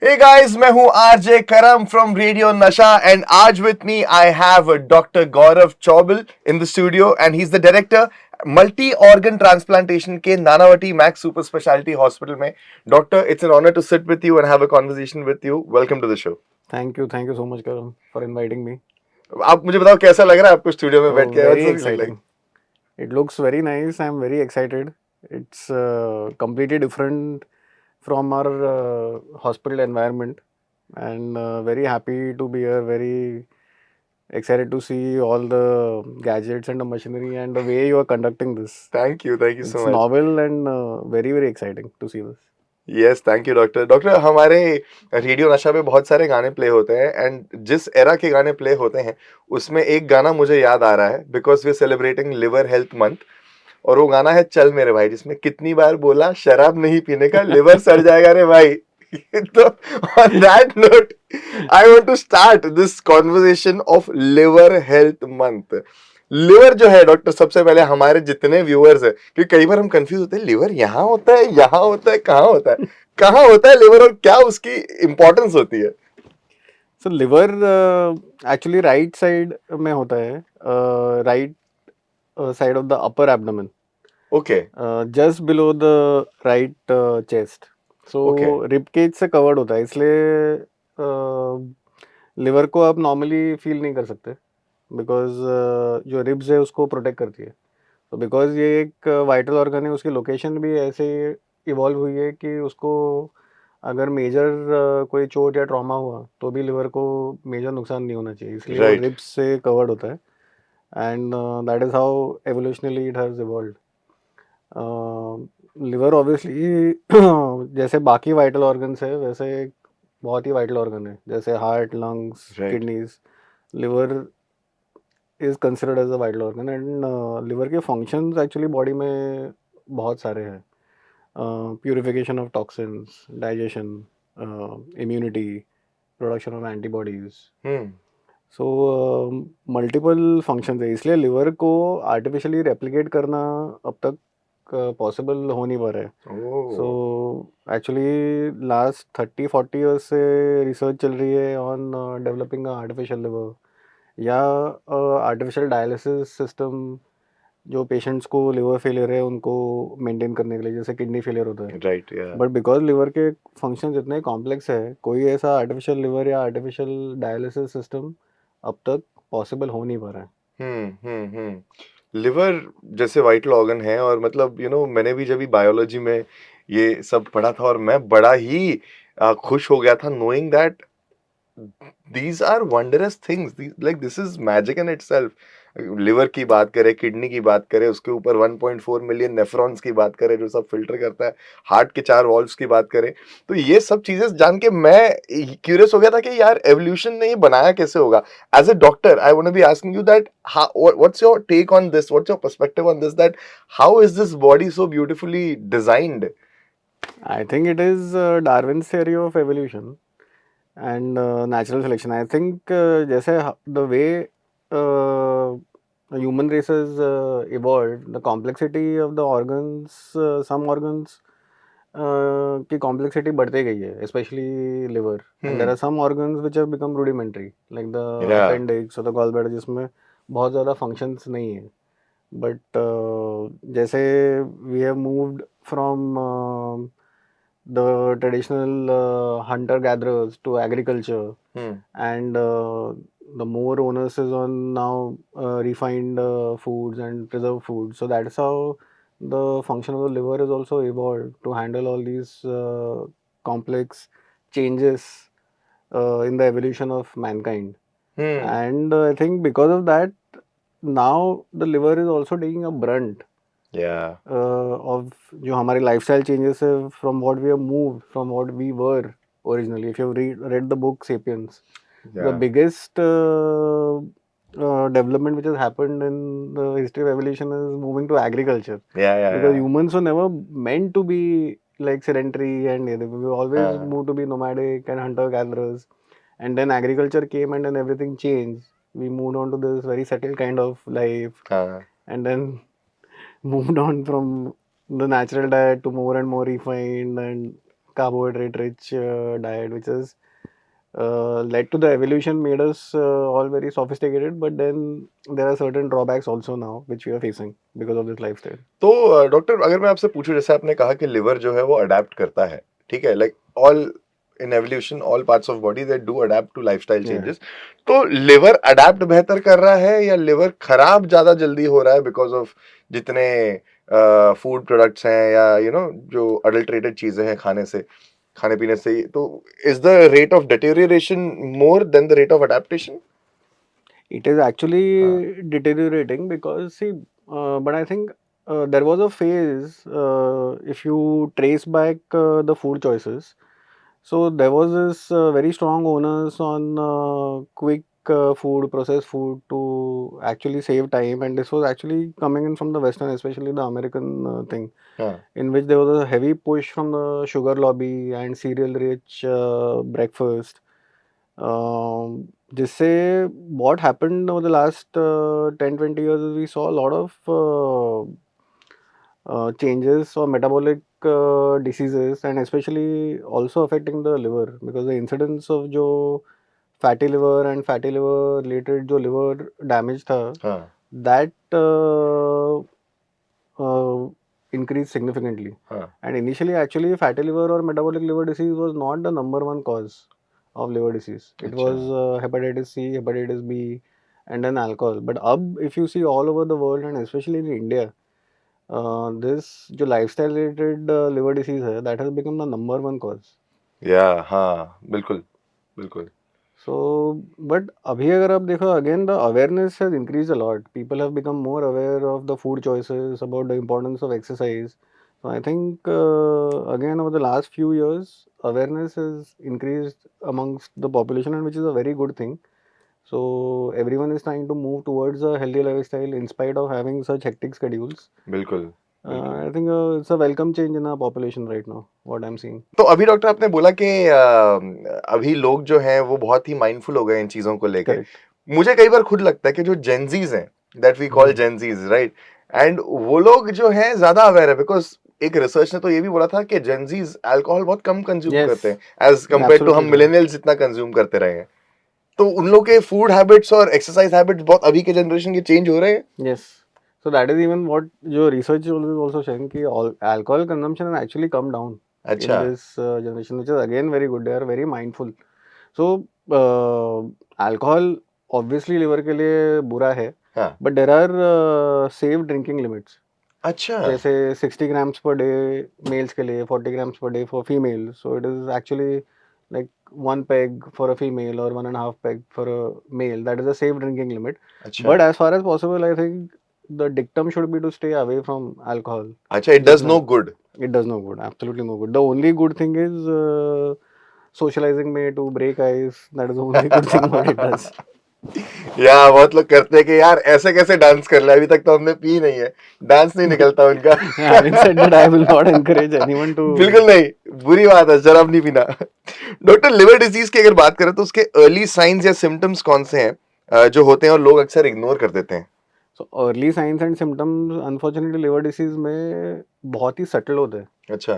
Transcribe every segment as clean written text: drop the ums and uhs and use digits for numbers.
Hey guys, मैं हूँ RJ Karam from radio Nasha and आज with me I have doctor Gaurav Chaubal in the studio and he is the director multi organ transplantation के Nanavati Max super speciality hospital में. Doctor, it's an honour to sit with you and have a conversation with you. Welcome to the show. Thank you so much, Karan, for inviting me. आप मुझे बताओ कैसा लग रहा है आपको स्टूडियो में बैठ Oh, के? very what's feel like? exciting. It looks very nice. I'm very excited. It's completely different from our hospital environment, and very happy to be here. Very excited to see all the gadgets and the machinery and the way you are conducting this. Thank you so It's much. novel and very exciting to see this. Yes, thank you doctor. Doctor, हमारे radio नशा पे बहुत सारे गाने play होते हैं and जिस era के गाने प्ले होते हैं उसमें एक गाना मुझे याद आ रहा है because we celebrating liver health month. और वो गाना है चल मेरे भाई, जिसमें कितनी बार बोला शराब नहीं पीने का लिवर सड़ जाएगा रे भाई. तो on that note I want to start this conversation of liver health month. Liver जो है डॉक्टर, सबसे पहले हमारे जितने व्यूअर्स है, क्योंकि कई बार हम कंफ्यूज होते हैं लिवर यहाँ होता है, यहाँ होता है, कहाँ होता है लिवर और क्या उसकी इंपॉर्टेंस होती है? So liver actually right side में होता है, right side of the upper abdomen. Okay. Just below the right chest. So okay. Rib cage से कवर्ड होता है, इसलिए लिवर को आप नॉर्मली फील नहीं कर सकते, बिकॉज जो रिब्स है उसको प्रोटेक्ट करती है. तो बिकॉज ये एक वाइटल ऑर्गन है, उसकी लोकेशन भी ऐसे इवॉल्व हुई है कि उसको अगर मेजर कोई चोट या ट्रॉमा हुआ तो भी लिवर को मेजर नुकसान नहीं होना चाहिए, इसलिए वो राइट. रिब्स से कवर्ड होता है. And that is how evolutionarily it has evolve. Liver obviously जैसे बाकी वाइटल ऑर्गन्स है वैसे एक बहुत ही वाइटल ऑर्गन है, जैसे heart, lungs, right. Kidneys. Liver is considered as a vital organ, and liver के फंक्शंस एक्चुअली बॉडी में बहुत सारे हैं. Purification of toxins, digestion, immunity, production of antibodies. Hmm. So multiple functions है, इसलिए लिवर को आर्टिफिशियली रेप्लिकेट करना अब तक पॉसिबल हो नहीं पा रहा है. सो ओह. एक्चुअली लास्ट 30-40 ईयर्स से रिसर्च चल रही है ऑन डेवलपिंग आर्टिफिशियल लिवर या आर्टिफिशियल डायलिसिस सिस्टम, जो पेशेंट्स को लिवर फेलियर है उनको मेंटेन करने के लिए, जैसे किडनी फेलियर होता है. राइट. या. बट बिकॉज लिवर के फंक्शंस इतने कॉम्प्लेक्स है, कोई ऐसा आर्टिफिशियल लिवर या आर्टिफिशियल डायलिसिस सिस्टम अब तक पॉसिबल हो नहीं पा रहा है. लिवर जैसे वाइटल ऑर्गन है और मतलब मैंने भी जब भी बायोलॉजी में ये सब पढ़ा था और मैं बड़ा ही खुश हो गया था knowing that these are wondrous things. Like this is magic in itself. Liver की बात करें, किडनी की बात करें, उसके ऊपर 1.4 मिलियन नेफ्रॉन्स की बात करें जो सब फिल्टर करता है, हार्ट के 4 वॉल्व्स की बात करें, तो ये सब चीजें जान के मैं क्यूरियस हो गया था कि यार एवोल्यूशन ने ये बनाया कैसे होगा. As a doctor I want to be asking you that what's your take on this, what's your perspective on this, that how is this body so beautifully designed? I think it is Darwin's theory of evolution and natural selection. I think जैसे the way human race has evolved, the complexity of the organs, some organs की complexity बढ़ते गई है, especially liver. And there are some organs which have become rudimentary, like the या. appendix or the gallbladder, जिसमें बहुत ज़्यादा functions नहीं है. But जैसे we have moved from the traditional hunter gatherers to agriculture, and the more onus is on now refined foods and preserved foods. So that's how the function of the liver is also evolved to handle all these complex changes in the evolution of mankind. And I think because of that, now the liver is also taking a brunt या. of जो हमारे lifestyle changes है, from what we have moved, from what we were originally. If you read the book Sapiens, the या. biggest development which has happened in the history of evolution is moving to agriculture, because या. humans were never meant to be like sedentary, and we always हाँ. moved to be nomadic and hunter gatherers. And then agriculture came, and then everything changed. We moved on to this very settled kind of life, हाँ. and then moved on from the natural diet to more and more refined and carbohydrate rich diet, which has led to the evolution, made us all very sophisticated. But then there are certain drawbacks also now which we are facing because of this lifestyle. तो doctor अगर मैं आपसे पूछूं, जैसे आपने कहा कि liver जो है वो अडेप्ट करता है, ठीक है, like all in evolution all parts of body that do adapt to lifestyle Yeah. Changes, तो लिवर अडेप्ट बेहतर कर रहा है या लिवर खराब ज्यादा जल्दी हो रहा है बिकॉज ऑफ जितने फूड प्रोडक्ट्स हैं या जो अडल्ट्रेटेड चीजें हैं खाने पीने से, तो is the rate of deterioration more than the rate of adaptation? It is actually deteriorating because see, but I think there was a phase, if you trace back the food choices, so there was this very strong onus on quick food, processed food to actually save time, and this was actually coming in from the Western, especially the American thing, हाँ, in which there was a heavy push from the sugar lobby and cereal-rich breakfast. जिससे what happened over the last 10-20 years is we saw a lot of changes or metabolic diseases, and especially also affecting the liver, because the incidence of जो fatty liver and fatty liver related जो liver damage था, हाँ, that uh, increased significantly. हाँ, And initially, actually, fatty liver or metabolic liver disease was not the number one cause of liver disease. It अच्छा, was hepatitis C, hepatitis B, and then alcohol. But if you see all over the world and especially in India, this जो lifestyle related liver disease है, that has become the number one cause. या हाँ, बिल्कुल बिल्कुल, So, but अभी अगर आप देखो, again the awareness has increased a lot. People have become more aware of the food choices, about the importance of exercise. So I think again over the last few years, awareness has increased amongst the population, and which is a very good thing. So everyone is trying to move towards a healthy lifestyle in spite of having such hectic schedules. बिल्कुल बिल्कुल। I think it's a welcome change in our population right now, what I'm seeing. तो अभी doctor आपने बोला कि अभी लोग जो हैं वो बहुत ही माइंडफुल हो गए इन चीजों को लेके। Correct. मुझे कई बार खुद लगता है कि जो जेनजीज हैं, that we call Gen Zs, right, and वो लोग जो हैं ज्यादा अवेयर है, बिकॉज एक रिसर्च ने तो ये भी बोला था कि जेनजीज अल्कोहल बहुत कम कंज्यूम Yes, करते हैं एज कम्पेयर टू हम absolutely. मिलेनियल्स जितना कंज्यूम करते रहे हैं। तो उन लोग के फूड हैबिट्स और एक्सरसाइज हैबिट्स बहुत अभी के जनरेशन के चेंज हो रहे हैं। Yes. So that is even what your research is also showing कि all alcohol consumption has actually come down in अच्छा, this generation, which is again very good. They are very mindful. So alcohol obviously liver के लिए बुरा है, हाँ, but there are safe drinking limits. अच्छा, जैसे 60 grams per day males के लिए, 40 grams per day for females. So it is actually like one peg for a female or 1.5 peg for a male. That is a safe drinking limit. अच्छा, But as far as possible, I think the dictum should be to stay away from alcohol. अच्छा, it does जितना no good. it does no good, absolutely no good. The only good thing is socializing में to break ice. That is the only good thing what it does. या बहुत लोग करते हैं कि यार ऐसे कैसे डांस कर ले, अभी तक तो हमने पी नहीं है, डांस नहीं निकलता उनका। Having said that, I will not encourage anyone to. बिल्कुल नहीं, बुरी बात है शराब नहीं पीना। डॉक्टर, लिवर डिजीज की अगर बात करें तो उसके अर्ली साइंस या सिम्टम्स कौन से हैं जो होते हैं और लोग अक्सर इग्नोर कर देते हैं? So early signs and symptoms, unfortunately, liver disease में बहुत ही subtle होते हैं. अच्छा,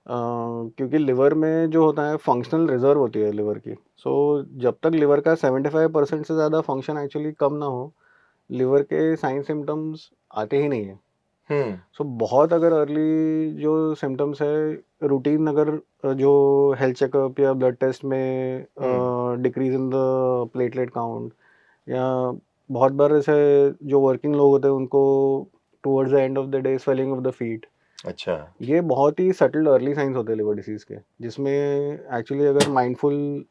क्योंकि लिवर में जो होता है फंक्शनल रिजर्व होती है लिवर की. सो जब तक लिवर का 75% से ज़्यादा फंक्शन एक्चुअली कम ना हो, लिवर के साइन सिम्टम्स आते ही नहीं है. सो बहुत अगर अर्ली जो सिम्टम्स है, रूटीन अगर जो हेल्थ चेकअप या ब्लड टेस्ट में decrease in the platelet count, या बहुत बार ऐसे जो वर्किंग लोग होते हैं उनको towards the end of the day swelling of the feet, अच्छा, ये बहुत ही सटल अर्ली साइंस होते हैं लिवर डिसीज़ के, जिसमें एक्चुअली अगर माइंडफुल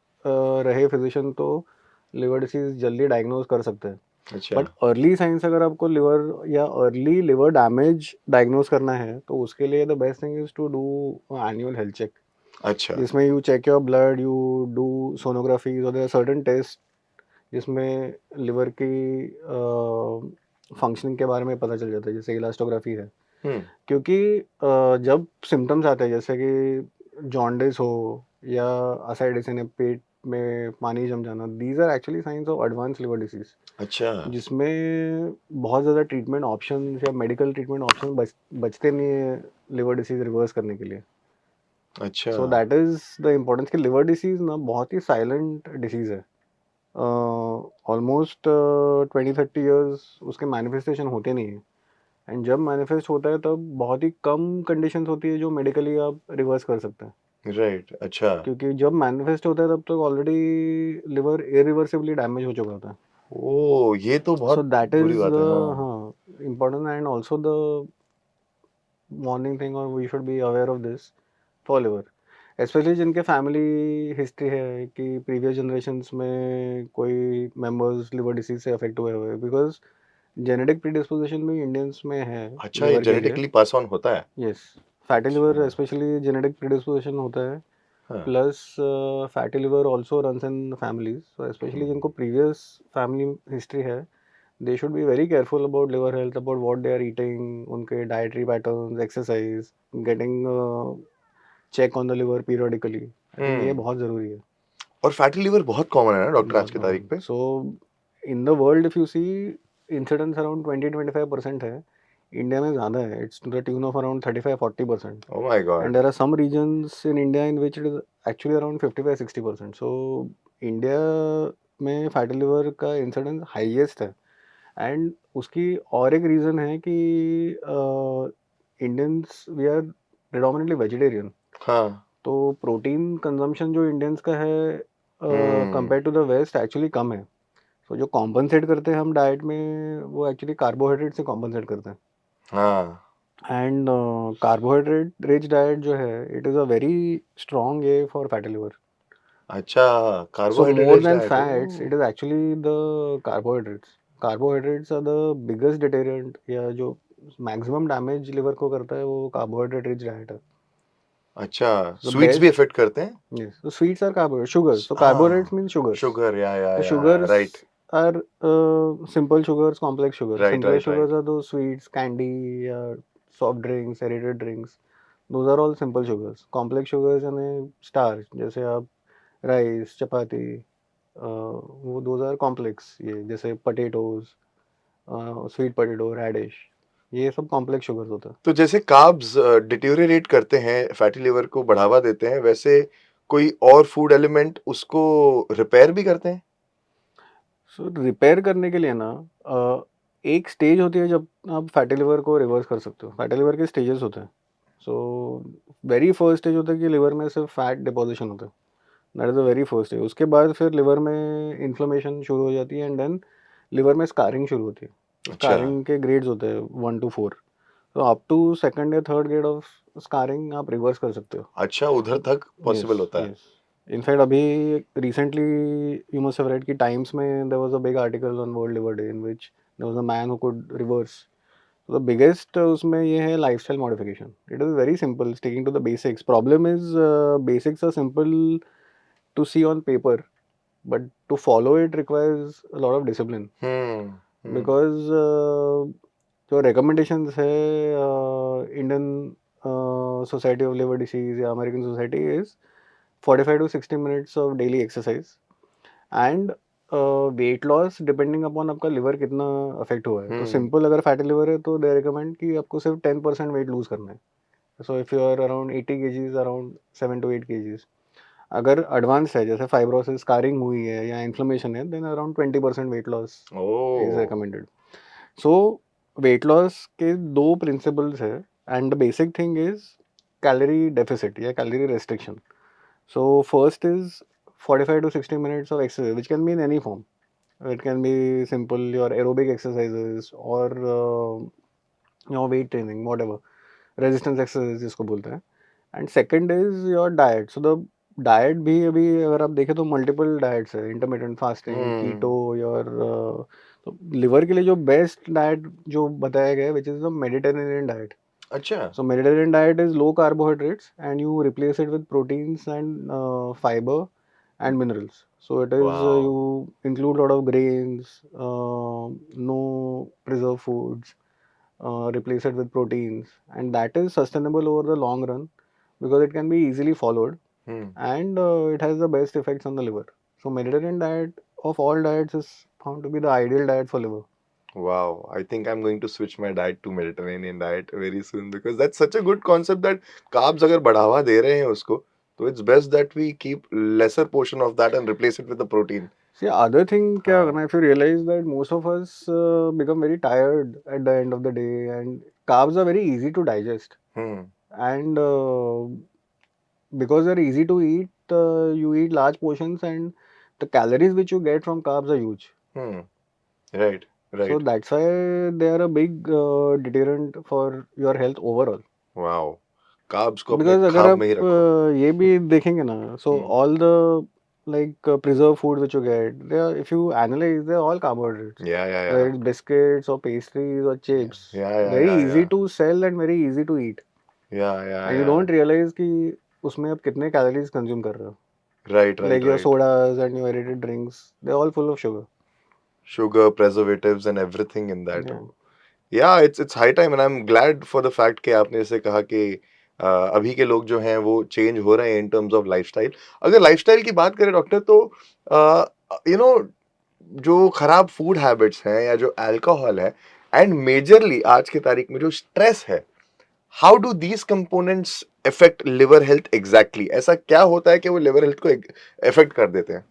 रहे फिजिशियन तो लिवर डिसीज़ जल्दी डायग्नोज कर सकते हैं. अच्छा, बट अर्ली साइंस अगर आपको लिवर या अर्ली लिवर डैमेज डायग्नोज करना है तो उसके लिए the best thing is to do annual health check, अच्छा, जिसमें you check your blood, you do sonography, और देयर आर सर्टेन टेस्ट जिसमें लिवर की फंक्शनिंग के बारे में पता चल जाता है, जैसे इलास्टोग्राफी है. क्योंकि जब सिम्टम्स आते हैं जैसे कि जॉन्डिस हो या असाइटिस यानी पेट में पानी जम जाना, these are actually signs of advance liver disease, अच्छा, जिसमें बहुत ज़्यादा ट्रीटमेंट ऑप्शन या मेडिकल ट्रीटमेंट ऑप्शन बचते नहीं है लिवर डिसीज रिवर्स करने के लिए. अच्छा। So that is the importance कि लिवर डिसीज ना बहुत ही साइलेंट डिसीज है। ऑलमोस्ट 20-30 ईयर्स उसके मैनिफेस्टेशन होते नहीं है, एंड जब मैनिफेस्ट होता है तब बहुत ही कम कंडीशंस होती है जो मेडिकली आप रिवर्स कर सकते हैं, राइट, अच्छा। क्योंकि जब मैनिफेस्ट होता है तब तक ऑलरेडी लिवर इरिवर्सिबली डैमेज हो चुका होता है। ओह! ये तो सो बहुत दैट बुरी इज बात द है, हाँ। हाँ important and also the morning thing, और we should be aware of this for liver, specially जिनके फैमिली हिस्ट्री है कि प्रीवियस जनरेशन्स में कोई मेंबर्स लिवर डिसीज से अफेक्ट हुए हुए, बिकॉज जेनेटिक प्रीडिस्पोजिशन भी इंडियंस में है अच्छा, ये लिवर के लिए। जेनेटिकली पास ऑन होता है? यस, फैटी लिवर अच्छा, स्पेशली जेनेटिक प्रीडिस्पोजिशन होता है, हाँ। Plus fatty liver also runs in families, so specially hmm, जिनको प्रीवियस फैमिली हिस्ट्री है, they should be very careful about liver health, about what they are eating, उनके dietary patterns, exercise, getting check on the liver periodically. I think ये हुँ। बहुत ज़रूरी है, और fatty liver बहुत common है ना डॉक्टर आज बहुत की तारीख कॉमन। पे? So in the world if you see, incidence around 20-25% है, इंडिया में ज़्यादा है, it's to the tune of around 35-40%. Oh my And God! there are some regions in India in which it is actually around 55-60%. So India में fatty liver का incidence highest है, and उसकी और एक रीज़न है कि Indians we are predominantly vegetarian, हाँ। तो प्रोटीन कंजम्पशन जो इंडियंस का है hmm, compare to the West actually कम है। तो जो कॉम्पनसेट करते हैं हम डाइट में वो एक्चुअली कार्बोहाइड्रेट से कॉम्पनसेट करते हैं, हाँ। एंड कार्बोहाइड्रेट रिच डाइट जो है it is a very strong A for fatty liver. अच्छा, So carbohydrate more rich than diet, fats, oh! it is actually the carbohydrates. Carbohydrates are the biggest deterrent, या जो maximum damage liver को करता है वो carbohydrate rich diet है. अच्छा, The sweets भी best, इफ़ेक्ट करते हैं? yes. So sweets are carbohydrates, sugars. So carbohydrates हाँ, means sugars. शुगर So या sugars right, are simple sugars, complex sugars. Right, Simpler right, sugars right. are those sweets, candy, soft drinks, aerated drinks. Those are all simple sugars. Complex sugars यानी starch, जैसे आप rice, चपाती, वो those are complex, ये जैसे potatoes, sweet potato, reddish, ये सब complex sugars होता है। तो जैसे कार्ब्स डिटेरियोरेट करते हैं, फैटी लिवर को बढ़ावा देते हैं, वैसे कोई और फूड एलिमेंट उसको रिपेयर भी करते हैं? सो रिपेयर करने के लिए ना एक स्टेज होती है जब आप फैटी लिवर को रिवर्स कर सकते हो। फैटी लिवर के स्टेजेस होते हैं। सो वेरी फर्स्ट स्टेज होता है कि लिवर में सिर्फ फैट डिपोजिशन होता है, that is the very first stage. उसके बाद फिर लिवर में इन्फ्लेमेशन शुरू हो जाती है, एंड देन लिवर में स्कारिंग शुरू होती है। अच्छा, स्कारिंग के ग्रेड्स होते हैं 1 to 4, तो अप टू सेकंड या थर्ड ग्रेड ऑफ स्कारिंग आप रिवर्स कर सकते हो। अच्छा उधर तक यस, पॉसिबल होता है। यस। इनफैक्ट अभी recently you must have read कि टाइम्स में there was a big article on World Liver Day in which there was a man who could reverse. तो द बिगेस्ट उसमें ये है lifestyle modification. It is very simple, sticking to the basics. Problem is basics are simple to see on paper, but to follow it requires a lot of discipline, hmm, hmm. Because जो recommendations है Indian Society of liver disease या American Society is 45 to 60 minutes of daily exercise, and weight loss depending upon आपका liver कितना affect हुआ है। तो hmm, simple अगर fatty liver है तो दे रिकमेंड कि आपको सिर्फ 10% वेट लूज करना है। So if you are around 80 kgs, around 7 to 8 kgs। अगर एडवांस है जैसे फाइब्रोसिस, स्कारिंग हुई है या इन्फ्लेमेशन है, then around 20% weight loss is oh! Recommended. So weight loss के दो प्रिंसिपल्स है, and the basic thing is calorie deficit या calorie restriction. So first is 45 to 60 minutes of exercise, which can be in any form. It can be simple your aerobic exercises or your weight training, whatever, resistance exercise जिसको बोलते हैं। And second is your diet. So the diet भी अभी अगर आप देखें तो multiple diets है, इंटरमीडिएंट फास्टिंग, कीटो, हुँ, योर तो लिवर के लिए जो बेस्ट डाइट जो बताया गया है which is the Mediterranean diet. अच्छा, So Mediterranean diet is low carbohydrates and you replace it with proteins and fiber and minerals. So it is wow! you include a lot of grains, no preserved foods, replace it with proteins, and that is sustainable over the long run because it can be easily followed, hmm, and it has the best effects on the liver. So Mediterranean diet of all diets is found to be the ideal diet for liver. Wow, I think I'm going to switch my diet to Mediterranean diet very soon because that's such a good concept that carbs अगर बढ़ावा दे रहे हैं उसको तो it's best that we keep lesser portion of that and replace it with the protein. See, other thing क्या हाँ. करना, if you realize that most of us become very tired at the end of the day, and carbs are very easy to digest, Hmm. and because they're easy to eat, you eat large portions, and the calories which you get from carbs are huge. Hmm. Right. So Right. that's why they are a big deterrent for your health overall. Wow. Carbs को अपने Because अगर खाब आप में ही रखो. ये भी देखेंगे ना, so Hmm. all the like preserved food which you get, they are, if you analyze, they're all carbohydrates. Yeah. Yeah. Whether Yeah. it's biscuits or pastries or Yeah. chips, Yeah. Yeah. very Yeah. easy Yeah. to sell and very easy to eat. Yeah. Yeah. And you Yeah. don't realize कि उसमें आप कितने calories consume कर रहे हो. Right. Right. Like your Right. sodas and your aerated drinks, they're all full of sugar. Sugar, preservatives, and everything in that. Yeah. या it's high time and I am glad for the fact कि आपने जैसे कहा कि अभी के लोग जो हैं वो चेंज हो रहे हैं इन टर्म्स ऑफ लाइफस्टाइल. अगर लाइफस्टाइल की बात करें डॉक्टर तो यू नो जो खराब फूड हैबिट्स हैं या जो अल्कोहल है एंड मेजरली आज की तारीख में जो स्ट्रेस है, how do these components effect liver health exactly? ऐसा क्या होता है कि वो लिवर हेल्थ को इफेक्ट कर देते हैं?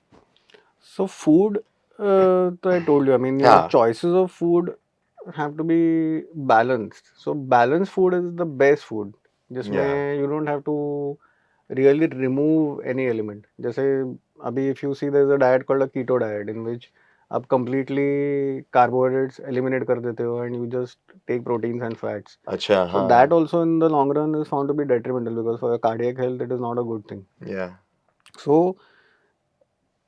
So food, तो I told you, I mean your हाँ. choices of food have to be balanced. So balanced food is the best food, या. जिसमें you don't have to really remove any element. जैसे अभी if you see there is a diet called a keto diet in which आप completely carbohydrates eliminate कर देते हो and you just take proteins and fats. अच्छा. So हाँ. that also in the long run is found to be detrimental because for your cardiac health it is not a good thing. Yeah. So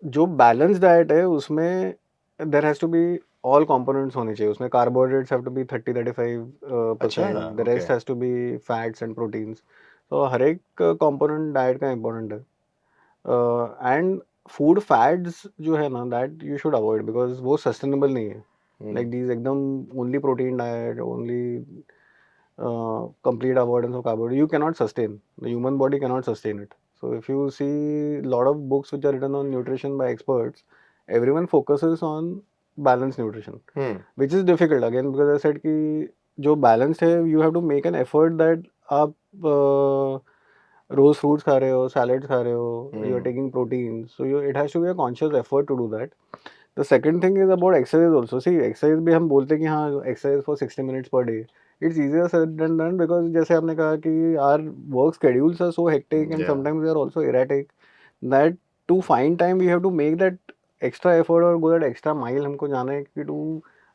जो balance diet है उसमें there has to be all components होने चाहिए, उसमें carbohydrates have to be 30-35%, अच्छा. The okay. Rest has to be fats and proteins. तो हर एक कंपोनेंट डाइट का इंपॉर्टेंट है. एंड फूड फैट्स जो है ना, that you should avoid because वो सस्टेनेबल नहीं है. लाइक दीज एकदम only protein diet, only complete avoidance of carbohydrate, you cannot sustain. The human body cannot sustain it. So if you see a lot of books which are written on nutrition by experts, everyone focuses on balanced nutrition, which is difficult again because I said कि जो balanced है, you have to make an effort that आप रोज fruits खा रहे हो, salads खा रहे हो, you are taking protein, so it has to be a conscious effort to do that. The second thing is about exercise also. See, exercise भी हम बोलते हैं कि हाँ exercise for 60 minutes per day. It's easier said than done because जैसे आपने कहा कि our work schedules are so hectic and या. sometimes they are also erratic that to find time we have to make that extra effort or go that extra mile. हमको जाना है कि to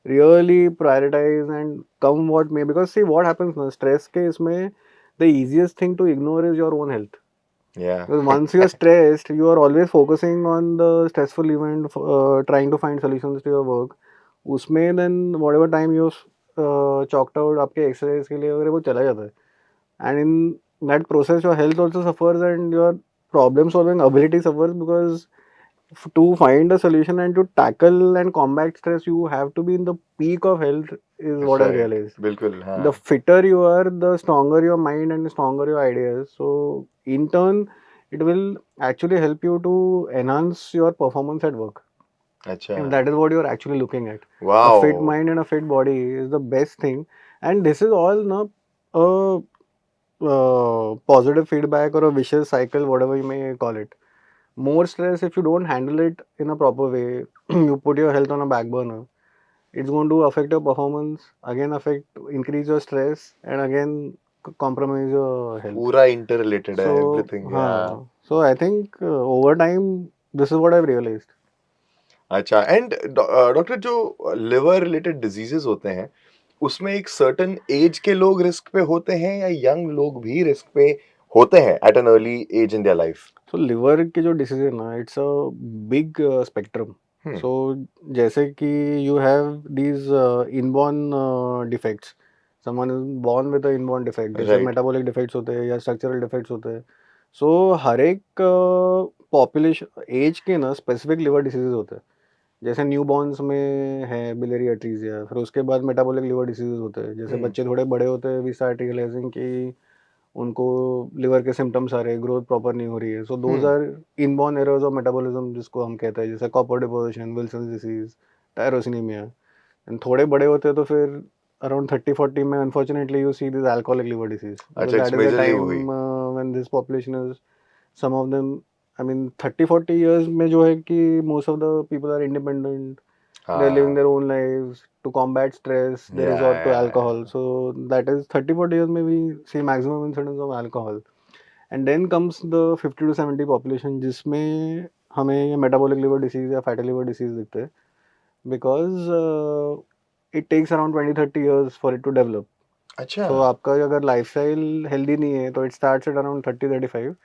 really prioritize and come what may, because see what happens ना, stress के इसमें the easiest thing to ignore is your own health. या. Because once you are stressed, you are always focusing on the stressful event, trying to find solutions to your work. उसमें then whatever time you chalked out आपके exercise के लिए अगर वो चला जाता है, and in that process your health also suffers and your problem solving ability suffers because to find a solution and to tackle and combat stress you have to be in the peak of health is what I right. realized. बिल्कुल. हाँ. The fitter you are, the stronger your mind and stronger your ideas. So in turn, it will actually help you to enhance your performance at work. अच्छा. And that is what you're actually looking at. A fit wow. mind and a fit body is the best thing. And this is all now a positive feedback or a vicious cycle, whatever you may call it. More stress, if you don't handle it in a proper way, you put your health on a back burner, it's going to affect your performance, again affect, increase your stress, and again compromise your health. पूरा interrelated है So everything. या. so I think over time this is what I've realized. अच्छा. And doctor जो liver related diseases होते हैं उसमें एक certain age के लोग रिस्क पे होते हैं या यंग लोग भी रिस्क पे होते हैं at an early age in their life? So liver के जो disease है ना, it's a big spectrum. So जैसे कि you have these inborn defects. Someone is born with a inborn defect. जैसे राइट. metabolic defects होते हैं या structural defects होते हैं. So हर एक population age के ना specific liver diseases होते हैं. जैसे न्यूबॉर्न्स में है बिलियरी एट्रीजिया, फिर उसके बाद मेटाबॉलिक लिवर डिसीजेज होते हैं. जैसे बच्चे थोड़े बड़े होते हैं, वी स्टार्ट रियलाइजिंग कि उनको लिवर के सिम्टम्स आ रहे हैं, ग्रोथ प्रॉपर नहीं हो रही है. So those are inborn errors of metabolism जिसको हम कहते हैं, जैसे copper deposition, Wilson disease, tyrosinaemia. And थोड़े बड़े होते हैं तो फिर around 30-40 में unfortunately you see this alcoholic liver disease, because अच्छा, it's that is the majorly time वही। when this population is, some of them, I mean 30-40 years में जो है कि most of the people are independent, they're living हाँ, their own lives. To combat stress, they या resort to या alcohol. So that is 30-40 years में we see maximum incidence of alcohol. And then comes the 50 to 70 population जिसमें हमें ये metabolic liver disease या fatty liver disease दिखते हैं, because it takes around 20-30 years for it to develop. अच्छा, So आपका अगर lifestyle healthy नहीं है तो it starts at around 30-35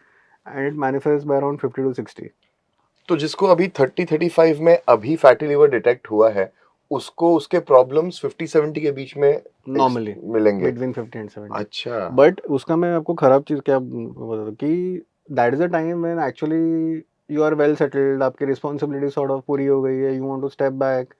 and it manifests by around 50 to 60. तो जिसको अभी 30-35 में अभी फैटी लिवर डिटेक्ट हुआ है, उसको उसके प्रॉब्लम्स 50-70 के बीच में Normally मिलेंगे। between 50 and 70. अच्छा, बट उसका मैं आपको खराब चीज़ क्या बता दूँ कि that is a time when actually you are well settled, आपकी रिस्पॉन्सिबिलिटी सॉर्ट ऑफ पूरी हो गई है, you want to step back,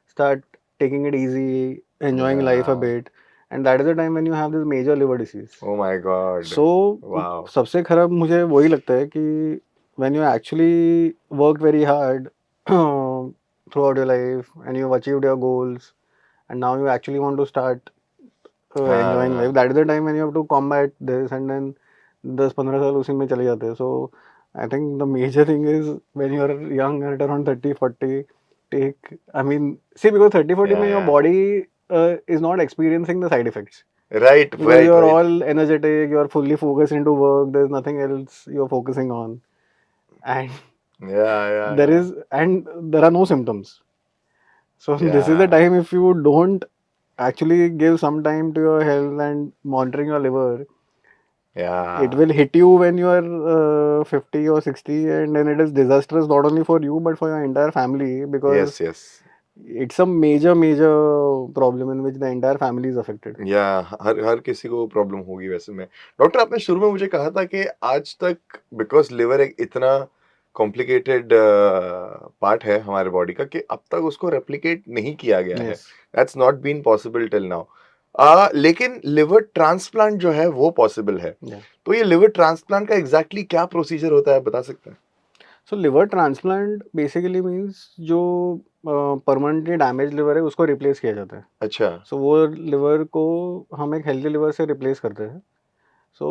start taking it easy, enjoying life a yeah, bit, and that is the time when you have this major liver disease. Oh my God, so wow, सबसे खराब मुझे वही लगता है कि when you actually work very hard throughout your life and you have achieved your goals and now you actually want to start enjoying life, हाँ, that is the time when you have to combat this, and then 10-15 साल उसी में चले जाते हैं. So I think the major thing is when you are young at around 30-40, take, I mean, see, because 30-40 या में your या, body is not experiencing the side effects, right because you right are right, all energetic, you are fully focused into work, there's nothing else you are focusing on, and there या is, and there are no symptoms. So this is the या time, if you don't actually give some time to your health and monitoring your liver, it या, will hit you when you are 50 or 60, and then it is disastrous not only for you but for your entire family, because yes yes, it's a major problem in which the entire family is affected. या हर हर किसी को problem होगी वैसे में। Doctor, आपने शुरू में मुझे कहा था कि आज तक बिकॉज़ लिवर एक इतना कॉम्प्लिकेटेड पार्ट है हमारे बॉडी का कि अब तक उसको रेप्लिकेट नहीं किया गया है। Yes. That's not been possible till now. लेकिन लिवर ट्रांसप्लांट जो है वो पॉसिबल है। Yeah. तो ये लिवर ट्रांसप्लांट का एग्जैक्टली क्या प्रोसीजर होता है, बता सकते हैं? So liver transplant basically means जो परमानेंटली डैमेज लिवर है उसको रिप्लेस किया जाता है. अच्छा, सो वो लिवर को हम एक हेल्दी लिवर से रिप्लेस करते हैं. सो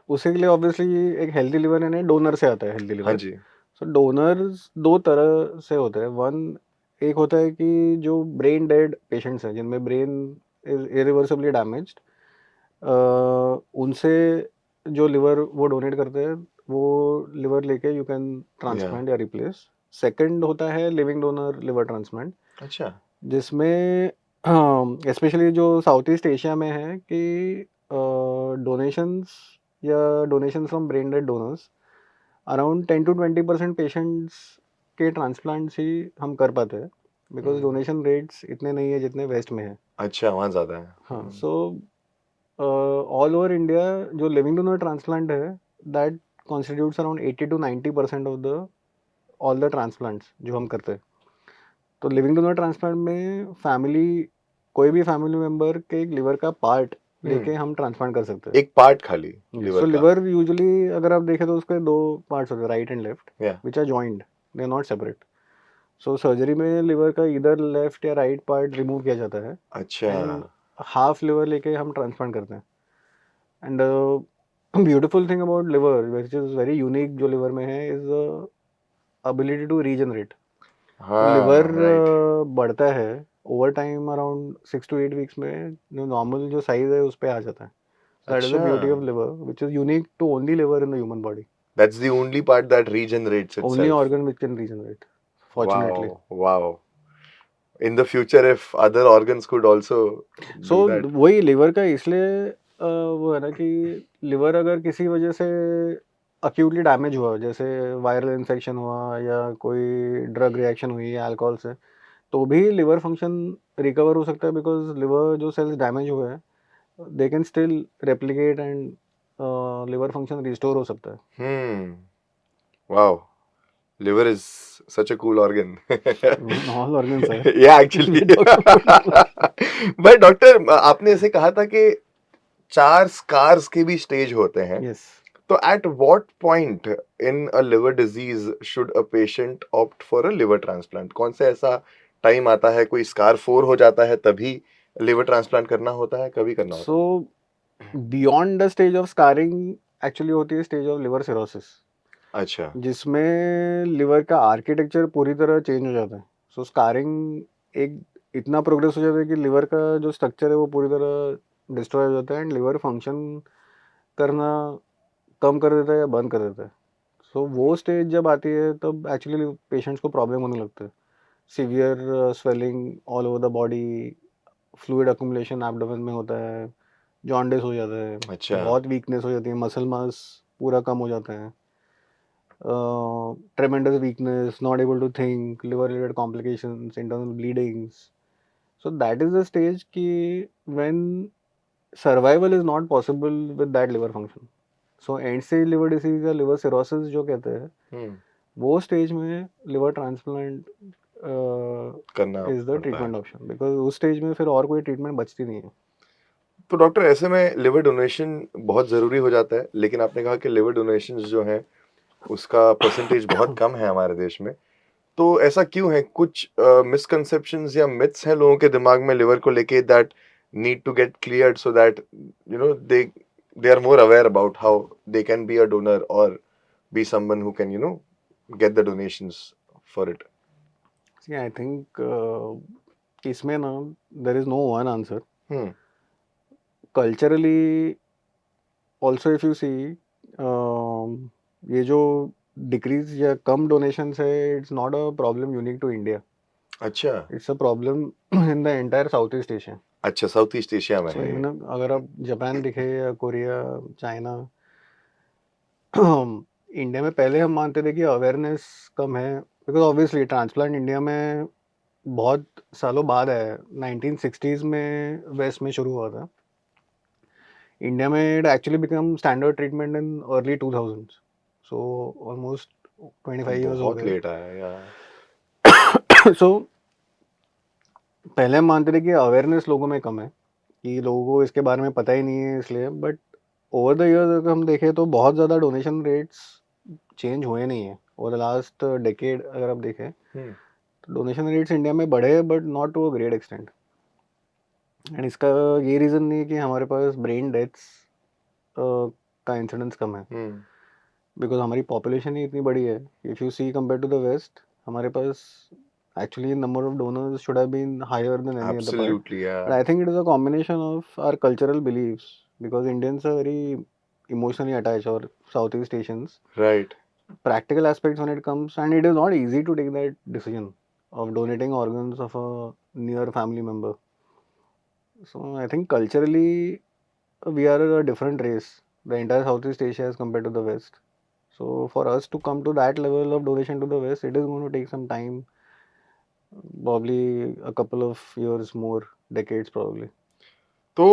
उसी के लिए ऑब्वियसली एक हेल्दी लिवर है, डोनर से आता है हेल्दी हाँ लिवर. जी। सो डोनर्स दो तरह से होते हैं. वन, एक होता है कि जो ब्रेन डेड पेशेंट्स हैं जिनमें ब्रेन इज इरिवर्सिबली डैमेज्ड, उनसे जो लिवर वो डोनेट करते हैं, वो लिवर लेके यू कैन या, ट्रांसप्लांट या रिप्लेस. सेकंड होता है लिविंग डोनर लिवर ट्रांसप्लांट, अच्छा, जिसमें स्पेशली जो साउथ ईस्ट एशिया में है कि डोनेशंस या donation from brain dead donors, around 10-20% patients के ट्रांसप्लांट्स ही हम कर पाते हैं, बिकॉज डोनेशन रेट्स इतने नहीं है जितने वेस्ट में है. अच्छा, वहाँ ज़्यादा है। हाँ. सो ऑल ओवर इंडिया जो लिविंग डोनर ट्रांसप्लांट है, that constitutes around 80-90% of the all the transplants जो हम करते हैं. तो लिविंग डोनर ट्रांसप्लांट में फैमिली, कोई भी फैमिली मेंबर के एक लिवर का पार्ट लेके हम ट्रांसप्लांट कर सकते हैं. एक पार्ट खाली सो लिवर का। लिवर यूजुअली अगर आप देखें तो उसके दो पार्ट्स होते हैं, right and left, yeah, which are joined, they are not separate. So surgery में लिवर का इधर लेफ्ट या राइट पार्ट रिमूव किया जाता है, अच्छा, एंड हाफ लिवर लेके हम ट्रांसप्लांट करते हैं. And beautiful thing about liver which is very unique जो लिवर में है, इज अबिलिटी टू रीजनरेट. तो लिवर हाँ, राइट, बढ़ता है over time, around 6 to 8 weeks में जो नॉर्मल जो साइज है उस पे आ जाता है. दैट इज द अच्छा, beauty of liver, which is unique to only liver in the human body. That's the only part that regenerates only itself. Organ which can regenerate, fortunately. Wow, wow! In the future, if other organs could also so do that. वही liver का इसलिए वो है ना कि liver अगर किसी वजह से अक्यूटली डैमेज हुआ, जैसे वायरल इन्फेक्शन हुआ या कोई ड्रग रिएक्शन हुई अल्कोहल से, तो भी लिवर फंक्शन रिकवर हो सकता है, बिकॉज लिवर जो सेल्स डैमेज हुए हैं, they can still replicate and liver function restore हो सकता है. Hmm. Wow. Liver is such a cool organ. All organs है. Yeah, actually. But डॉक्टर, आपने ऐसे कहा था कि 4 स्कार्स के भी स्टेज होते हैं. यस. तो at what point in a liver disease should a patient opt for a liver transplant? कौन सा ऐसा टाइम आता है, कोई स्कार 4 हो जाता है तभी लिवर ट्रांसप्लांट करना होता है, कभी करना होता सो beyond the stage of scarring actually होती है स्टेज ऑफ लिवर सिरोसिस, है? अच्छा, जिसमें लिवर का आर्किटेक्चर पूरी तरह चेंज हो जाता है. सो स्कारिंग एक इतना प्रोग्रेस हो जाता है कि लिवर का जो स्ट्रक्चर है वो पूरी तरह डिस्ट्रॉय हो जाता है एंड लिवर फंक्शन करना कम कर देता है या बंद कर देता है. सो वो स्टेज जब आती है तब एक्चुअली पेशेंट्स को प्रॉब्लम होने लगता है. Severe swelling all over the body, fluid accumulation abdomen में होता है, जॉन्डिस हो जाता है, अच्छा, बहुत वीकनेस हो जाती है, मसल मास पूरा कम हो जाता है, tremendous weakness, not able to think, liver-related complications, internal bleedings. So that is the stage ki when survival is not possible with that liver function. So end stage liver disease या liver cirrhosis जो कहते हैं, हम्म, वो stage में liver transplant करना is the पड़ता है। treatment option, because उस stage में फिर और कोई treatment बचती नहीं है. तो डॉक्टर ऐसे में लिवर डोनेशन बहुत ज़रूरी हो जाता है, लेकिन आपने कहा कि लिवर डोनेशंस जो हैं उसका परसेंटेज बहुत कम है हमारे देश में। तो ऐसा क्यों है? कुछ मिसकंसेप्शंस या मिथ्स हैं लोगों के दिमाग में लिवर को लेके that need to get cleared so that they are more aware about how they can be a donor और be someone who can get the donations for it. See, I think इसमें ना there is no one answer. Hmm, Culturally also if you see, ये जो decrease या कम donations है, it's not a problem unique to India. अच्छा, it's a problem in the entire south east Asia. अच्छा south east Asia में सो है ये। इवन अगर आप जापान दिखे या कोरिया, चाइना, इंडिया में पहले हम मानते थे कि अवेयरनेस कम है, बिकॉज ऑब्वियसली ट्रांसप्लांट इंडिया में बहुत सालों बाद है. 1960s में वेस्ट में शुरू हुआ था. इंडिया में it actually become standard treatment in early 2000s. So almost 25 years हो बहुत गए. लेट आया या सो पहले हम मानते थे कि अवेयरनेस लोगों में कम है, कि लोगों को इसके बारे में पता ही नहीं है इसलिए. बट ओवर द ईयर्स अगर हम देखें तो बहुत ज़्यादा डोनेशन रेट्स चेंज हुए नहीं है. ओवर द लास्ट डेकेड अगर आप देखें हम्म, तो डोनेशन रेट्स इंडिया में बढ़े, but not to a great extent. And इसका ये रीज़न नहीं है कि हमारे पास ब्रेन डेथ्स का इंसिडेंस कम है, हम्म, बिकॉज हमारी पॉपुलेशन ही इतनी बड़ी है. If you see compare to the West, हमारे पास actually number of donors should have been higher than any other part. Absolutely yeah but I think it is a combination of our cultural beliefs, because Indians are very emotionally attach, और south east Asians right. practical aspects when it comes, and it is not easy to take that decision of donating organs of a near family member. So I think culturally we are a different race, the entire Southeast Asia as compared to the West. So for us to come to that level of donation to the West, it is going to take some time, probably a couple of years more, decades probably. तो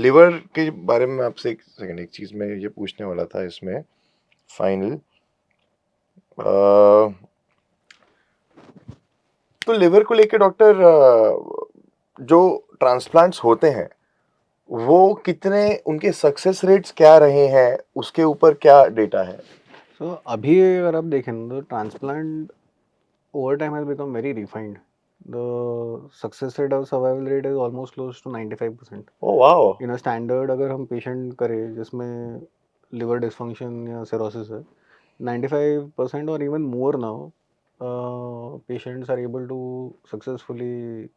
liver के बारे में आपसे एक second एक चीज मैं ये पूछने वाला था इसमें फाइनल। तो लिवर को लेके डॉक्टर जो ट्रांसप्लांट्स होते हैं वो कितने उनके सक्सेस रेट्स क्या रहे हैं उसके ऊपर क्या डेटा है? So अभी अगर आप देखें तो transplant over time has become very refined. The success rate of survival rate is almost close to 95%. Oh wow. In a standard अगर हम पेशेंट करें जिसमें लिवर डिस्फंक्शन या सिरोसिस है, 95% और even more now patients are able to successfully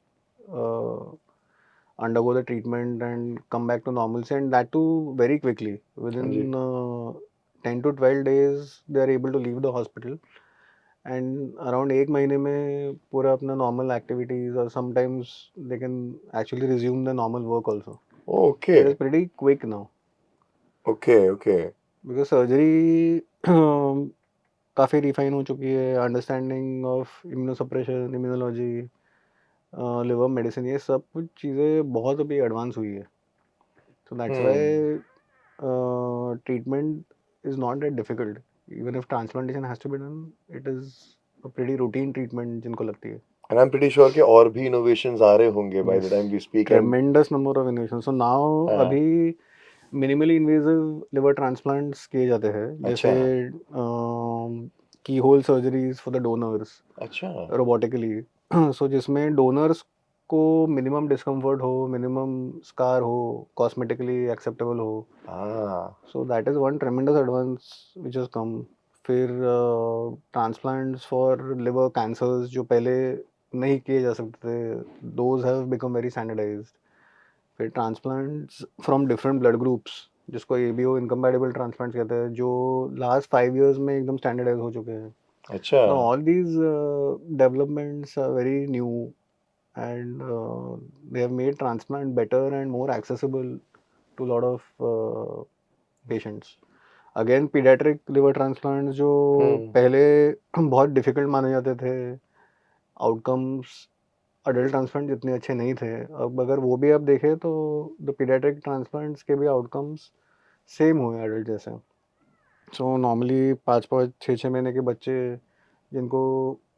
undergo the treatment and come back to normalcy, and that too very quickly. हाँ जी। Within 10 to 12 days they are able to leave the hospital, and around एक महीने में पूरा अपना normal activities, or sometimes they can actually resume the normal work also. Okay So it is pretty quick now, okay okay. because surgery काफ़ी refine हो चुकी है. Understanding of immunosuppression, immunology, liver medicine, ये सब कुछ चीज़ें बहुत अभी एडवांस हुई है. So that's why hmm. treatment is not that difficult. Even if transplantation has to be done, it is a pretty routine treatment जिनको लगती है. And I am pretty sure कि और भी इनोवेशंस आ रहे होंगे by the Yes, time we speak and tremendous number of innovations. So now हाँ। अभी minimally invasive liver transplants किए जाते हैं, जैसे अच्छा। keyhole surgeries for the donors अच्छा robotically. So जिसमें donors को minimum discomfort हो, minimum scar हो, cosmetically acceptable हो. हाँ So that is one tremendous advance which has come. फिर transplants for liver cancers जो पहले नहीं किए जा सकते थे, those have become very standardized. फिर transplants from different blood groups जिसको ABO इनकम्पैटिबल ट्रांसप्लांट्स कहते हैं जो लास्ट 5 years में एकदम स्टैंडर्डाइज हो चुके हैं. अच्छा Now all these developments are very new and they have made transplant better and more accessible to a lot of patients. Again pediatric liver transplants जो पहले बहुत डिफिकल्ट माने जाते थे, आउटकम्स अडल्ट ट्रांसप्लांट जितने अच्छे नहीं थे. अब अगर वो भी आप देखें तो द पीडियाट्रिक ट्रांसप्लांट्स के भी आउटकम्स सेम हुए एडल्ट जैसे. सो नॉर्मली 5-5 6-6 महीने के बच्चे जिनको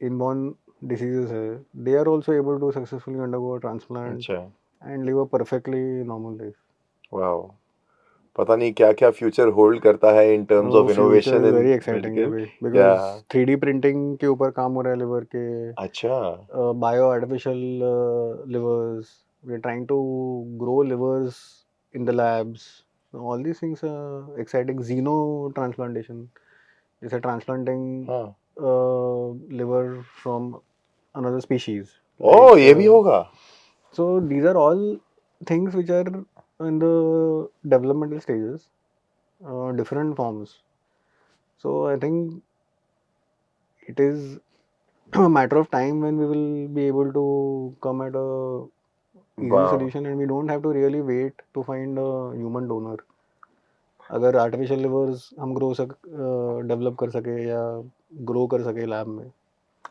इनबॉर्न डिसीजेस है, they are also able to successfully undergo transplant अच्छा and live a perfectly normal life. Wow पता नहीं क्या क्या फ्यूचर होल्ड करता है इन टर्म्स वो of future innovation is in very exciting medical अभी या बिकॉज 3D प्रिंटिंग के ऊपर काम हो रहा है लिवर के. अच्छा Bio artificial livers. We're trying to grow livers in the labs. So all these things are exciting. Xenotransplantation is a transplanting हाँ liver from another species. O Like ये भी होगा so, these are all things which are in the developmental stages, different forms. So I think it is a matter of time when we will be able to come at a easy wow solution and we don't have to really wait to find a human donor. अगर artificial levers हम develop कर सके या grow कर सके lab में.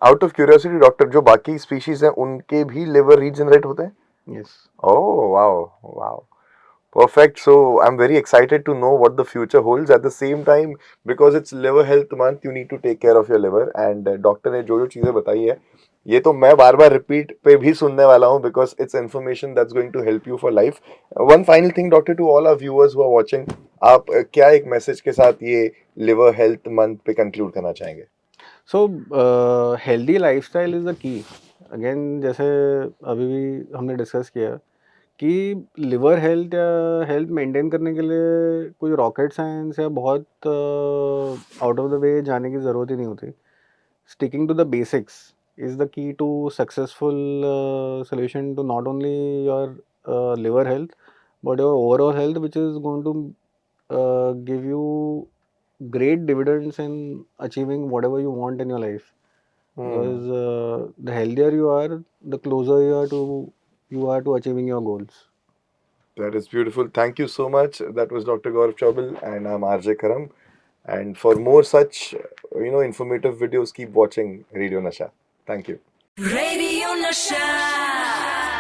Out of curiosity doctor जो बाकी स्पीशीज हैं उनके भी लिवर रीजनरेट होते हैं yes. oh wow wow perfect so I'm very excited to know what the future holds at the same time because it's liver health month you need to take care of your liver and doctor ने जो जो चीजें बताई है ये तो मैं बार बार repeat पे भी सुनने वाला हूँ because it's information that's going to help you for life one final thing doctor to all our viewers who are watching आप क्या एक मैसेज के साथ ये लिवर हेल्थ मंथ पे कंक्लूड करना चाहेंगे so healthy lifestyle is the key. Again जैसे अभी भी हमने डिस्कस किया कि लिवर हेल्थ या हेल्थ मेंटेन करने के लिए कोई रॉकेट साइंस या बहुत आउट ऑफ द वे जाने की ज़रूरत ही नहीं होती. Sticking to the basics is the key to successful solution to not only your liver health but your overall health, which is going to give you great dividends in achieving whatever you want in your life. Because the healthier you are, the closer you are to achieving your goals. That is beautiful. Thank you so much. That was Dr. Gaurav Chaubal, and I'm RJ Karam. And for more such, informative videos, keep watching Radio Nasha. Thank you. Radio Nasha.